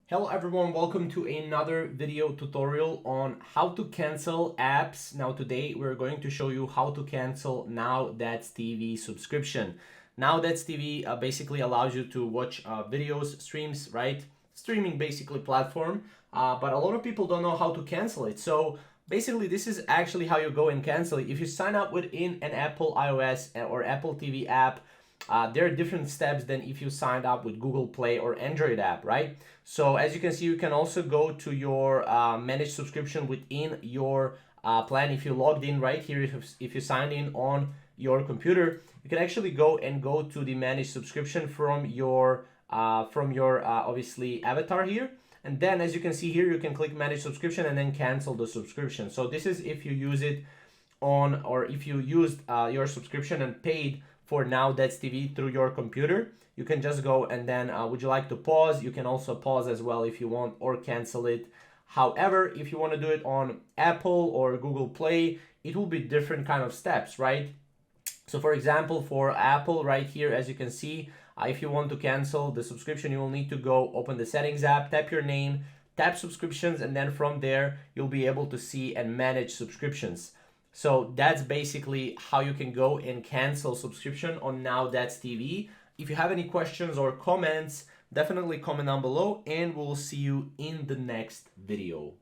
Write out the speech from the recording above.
Hello everyone, welcome to another video tutorial on how to cancel apps. Now today we're going to show you how to cancel Now That's TV subscription. Now That's TV basically allows you to watch videos, streams, right? Streaming basically platform, but a lot of people don't know how to cancel it. So basically this is actually how you go and cancel it. If you sign up within an Apple iOS or Apple TV app, there are different steps than if you signed up with Google Play or Android app, right? So as you can see, you can also go to your managed subscription within your plan. If you logged in right here, if you signed in on your computer, you can actually go to the managed subscription from your obviously avatar here. And then as you can see here, you can click manage subscription and then cancel the subscription. So this is if you use it on, or if you used your subscription and paid for Now That's TV through your computer, you can just go and then would you like to pause? You can also pause as well if you want, or cancel it. However, if you want to do it on Apple or Google Play, it will be different kind of steps, right? So for example, for Apple right here, as you can see, if you want to cancel the subscription, you will need to go open the settings app, tap your name, tap subscriptions, and then from there, you'll be able to see and manage subscriptions. So that's basically how you can go and cancel subscription on Now That's TV. If you have any questions or comments, definitely comment down below and we'll see you in the next video.